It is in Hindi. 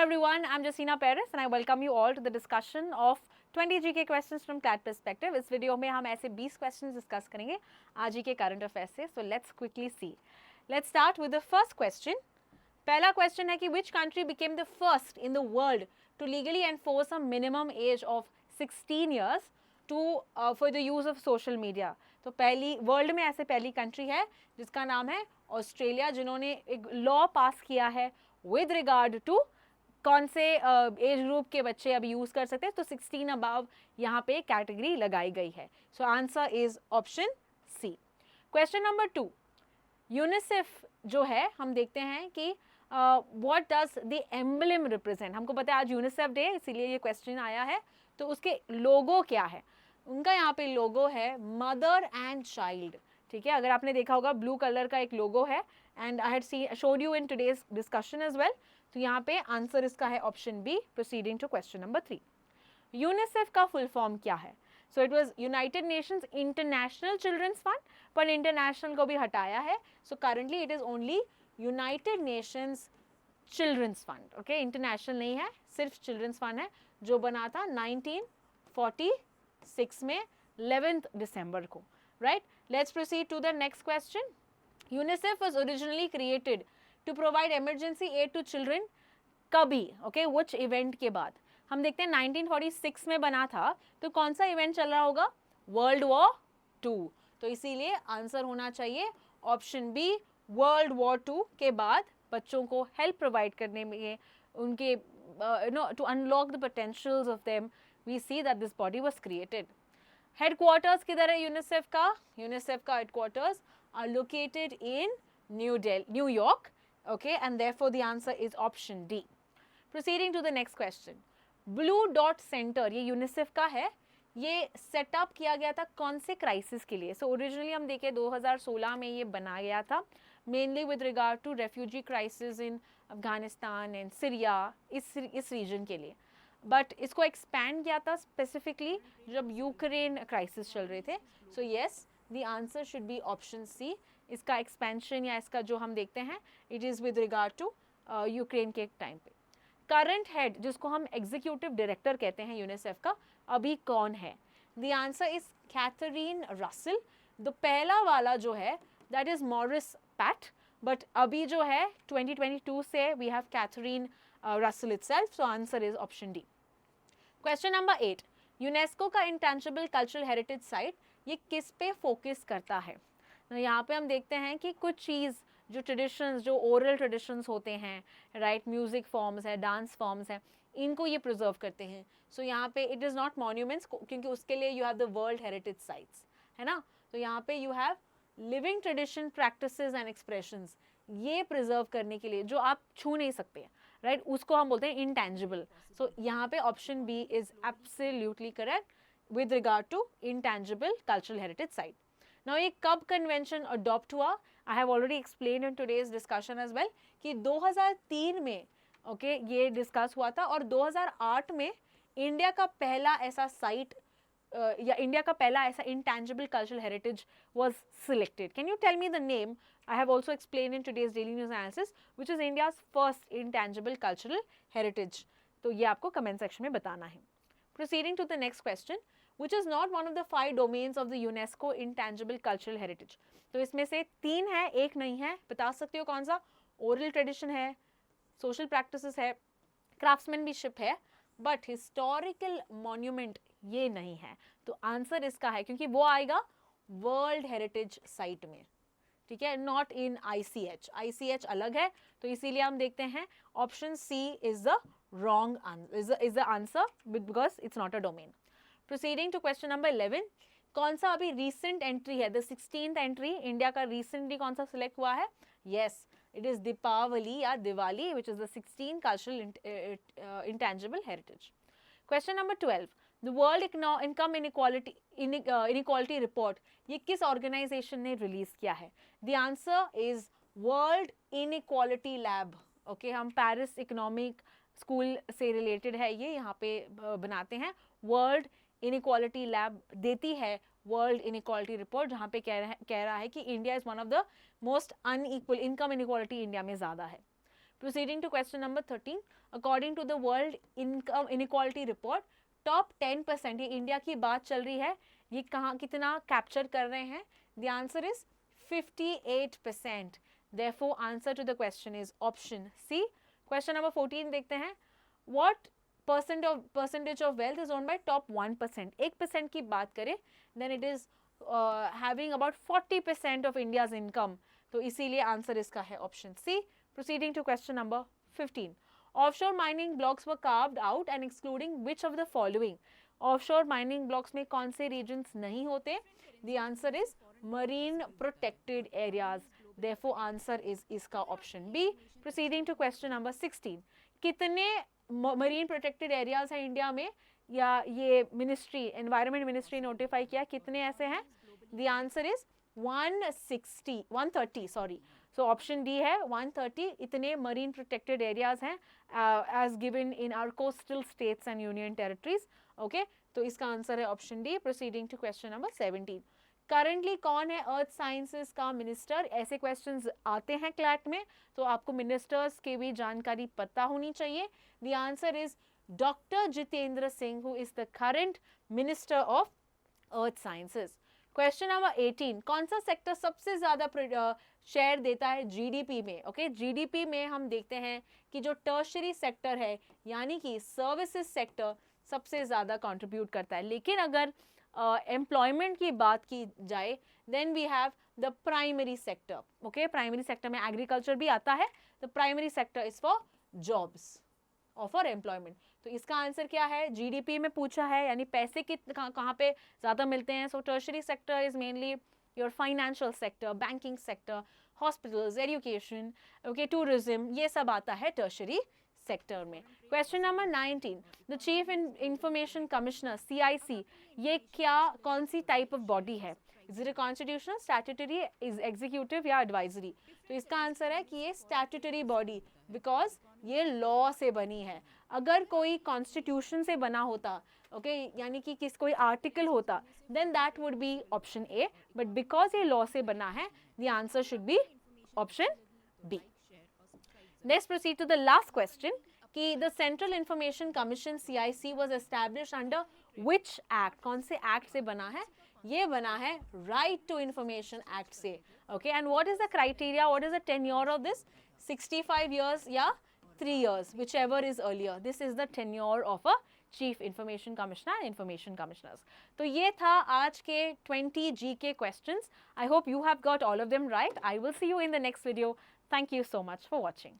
everyone, I'm Jasina Paris and I welcome you all to the discussion of 20 GK questions from CLAT perspective. इस वीडियो में हम ऐसे 20 questions डिस्कस करेंगे आज ही के करंट अफेयर से. So let's quickly see. Let's start with the first question. पहला क्वेश्चन है कि which country became the first in the world to legally enforce a minimum age of 16 years to for the use of social media. तो पहली वर्ल्ड में ऐसे पहली कंट्री है जिसका नाम है ऑस्ट्रेलिया, जिन्होंने एक लॉ पास किया है विद रिगार्ड टू कौन से एज ग्रुप के बच्चे अब यूज़ कर सकते हैं. तो 16 अबाव यहाँ पे कैटेगरी लगाई गई है. So answer is option C. Question number 2. UNICEF जो है हम देखते हैं कि what does the emblem represent. हमको पता है आज यूनिसेफ डे, इसीलिए ये क्वेश्चन आया है. तो उसके लोगो क्या है? उनका यहाँ पे लोगो है मदर एंड चाइल्ड. ठीक है, अगर आपने देखा होगा ब्लू कलर का एक लोगो है and I had showed you in today's discussion as well. तो यहाँ पे आंसर इसका है option B. Proceeding to question number 3. UNICEF का फुल फॉर्म क्या है? So it was United Nations International Children's Fund, पर इंटरनेशनल को भी हटाया है. So currently it is only United Nations Children's Fund. Okay, international नहीं है, सिर्फ चिल्ड्रंस फंड है, जो बना था 1946 में 11th दिसंबर को. Right, let's proceed to the next question. UNICEF was originally created to provide emergency aid to children. कभी, ओके, व्हिच इवेंट के बाद? हम देखते हैं 1946 में बना था, तो कौन सा इवेंट चल रहा होगा? World war 2. तो इसीलिए आंसर होना चाहिए ऑप्शन बी. वर्ल्ड वॉर 2 के बाद बच्चों को हेल्प प्रोवाइड करने में, उनके to unlock the potentials of them, we see that this body was created. Headquarters किधर है यूनिसेफ का? यूनिसेफ का headquarters are located in New York. Okay, and therefore the answer is option D. Proceeding to the next question. Blue Dot Center ये यूनिसेफ का है. ये सेटअप किया गया था कौन से क्राइसिस के लिए? सो ओरिजिनली हम देखें 2016 में ये बनाया गया था, mainly with regard to refugee crisis in Afghanistan and Syria, इस रीजन के लिए. बट इसको एक्सपैंड किया था स्पेसिफिकली जब यूक्रेन क्राइसिस चल रहे थे. So yes, the answer should be option C. इसका एक्सपेंशन या इसका जो हम देखते हैं, it is with regard to Ukraine के टाइम पे. करंट हेड, जिसको हम एग्जीक्यूटिव डायरेक्टर कहते हैं यूनिसेफ का, अभी कौन है? The answer is Catherine Russell. The पहला वाला जो है that is Maurice Pate, but अभी जो है 2022 से we have Catherine Russell itself. So answer is option D. Question number 8. UNESCO का इंटेंजिबल कल्चरल हेरिटेज साइट ये किस पे फोकस करता है? यहाँ पे हम देखते हैं कि कुछ चीज़ जो ट्रेडिशंस, जो ओरल ट्रेडिशंस होते हैं, राइट, म्यूजिक फॉर्म्स है, डांस फॉर्म्स हैं, इनको ये प्रिजर्व करते हैं. सो यहाँ पे इट इज़ नॉट मॉन्यूमेंट्स, क्योंकि उसके लिए you have the world heritage sites, है ना. तो यहाँ पे you have living tradition, practices and expressions. ये प्रिजर्व करने के लिए जो आप छू नहीं सकते, राइट, उसको हम बोलते हैं इंटेंजिबल. सो यहाँ पे option B is absolutely correct with regard to intangible cultural heritage site. Now ये कब कन्वेंशन अडॉप्ट हुआ? I have already explain in today's discussion as well कि 2003 में ओके ये डिस्कस हुआ था, और 2008 में इंडिया का पहला ऐसा साइट या इंडिया का पहला ऐसा intangible cultural heritage was selected. Can you tell me the name? I have also explain in today's daily news analysis which is India's first intangible cultural heritage. तो ये आपको कमेंट सेक्शन में बताना है. Proceeding to the next question, which is not one of the 5 domains of the UNESCO intangible cultural heritage. तो इसमें से 3 है, एक नहीं है. बता सकते हो कौन सा? ओरल ट्रेडिशन है, सोशल प्रैक्टिसेस है, क्राफ्ट्समैनशिप है, बट हिस्टोरिकल मॉन्यूमेंट ये नहीं है. तो आंसर इसका है, क्योंकि वो आएगा वर्ल्ड हेरिटेज साइट में, ठीक है, नॉट इन ICH. ICH अलग है. तो इसीलिए हम देखते हैं option C is the wrong answer, is the answer because it's not a domain. Proceeding to question number 11. कौन सा अभी recent entry है? The 16th entry इंडिया का recently कौन सा select हुआ है? Yes, it is दीपावली या Diwali, which is the 16th cultural intangible heritage. Question number 12. The World Income Inequality Report ये किस organization ने release किया है? The answer is World Inequality Lab. Okay, हम Paris Economic स्कूल से रिलेटेड है, ये यहाँ पे बनाते हैं. वर्ल्ड इनइक्वालिटी लैब देती है वर्ल्ड इनइक्वालिटी रिपोर्ट, जहाँ पे कह रहा है कि India is one of the most unequal, income inequality India में ज़्यादा है. Proceeding to question number 13, according to the World Income Inequality Report, top 10%, ये इंडिया की बात चल रही है, ये कहाँ कितना कैप्चर कर रहे हैं? The answer is 58%. Therefore, answer to the question is option C. Question number 14 देखते हैं. What percentage of wealth is owned by top 1%? 1% की बात करें, then it is having about 40% of India's income. तो इसीलिए आंसर इसका है option C. Proceeding to question number 15. Offshore mining blocks were carved out and excluding which of the following? Offshore mining blocks में कौन से regions नहीं होते? The answer is marine protected areas. Therefore, answer is इसका option B. Proceeding to question number 16. कितने marine protected areas हैं इंडिया में, या ये मिनिस्ट्री, एनवायरमेंट मिनिस्ट्री नोटिफाई किया, कितने ऐसे हैं? The answer is 130 sorry. So option D है 130. इतने marine protected areas हैं as given in our coastal states and union territories. Okay, तो इसका आंसर है option D. Proceeding to question number 17. Currently कौन है अर्थ साइंसेस का मिनिस्टर? ऐसे क्वेश्चंस आते हैं क्लैट में, तो आपको मिनिस्टर्स की भी जानकारी पता होनी चाहिए. The answer is doctor Jitendra Singh, who is the current minister of earth sciences. Question number 18. कौन सा सेक्टर सबसे ज्यादा शेयर देता है जीडीपी में? ओके, जीडीपी में हम देखते हैं कि जो टर्शरी सेक्टर है, यानी कि सर्विसेज सेक्टर, सबसे ज्यादा कंट्रीब्यूट करता है. लेकिन अगर एम्प्लॉयमेंट की बात की जाए, then we have the primary sector. Okay, primary sector में एग्रीकल्चर भी आता है. The primary sector is for jobs और फॉर एम्प्लॉयमेंट. तो इसका आंसर क्या है? जीडीपी में पूछा है, यानी पैसे कहाँ पे ज़्यादा मिलते हैं. So tertiary sector is mainly your financial sector, banking sector, hospitals, education, okay, tourism, ये सब आता है टर्शरी सेक्टर में. Question number 19. The chief information commissioner CIC, ये क्या, कौन सी टाइप ऑफ बॉडी है? Is it constitutional, statutory, is executive या एडवाइजरी? तो इसका आंसर है कि ये स्टैट्यूटरी बॉडी, बिकॉज ये लॉ से बनी है. अगर कोई कॉन्स्टिट्यूशन से बना होता, ओके, यानी कि कोई आर्टिकल होता, then that would be option A. But because ये लॉ से बना है, the answer should be option B. Let's proceed to the last question. कि the Central Information Commission CIC was established under which act? कौन से act से बना है? ये बना है Right to Information Act से. Okay, and what is the criteria? What is the tenure of this? 65 years या 3 years, whichever is earlier. This is the tenure of a Chief Information Commissioner and Information Commissioners. तो ये था आज के 20 GK questions. I hope you have got all of them right. I will see you in the next video. Thank you so much for watching.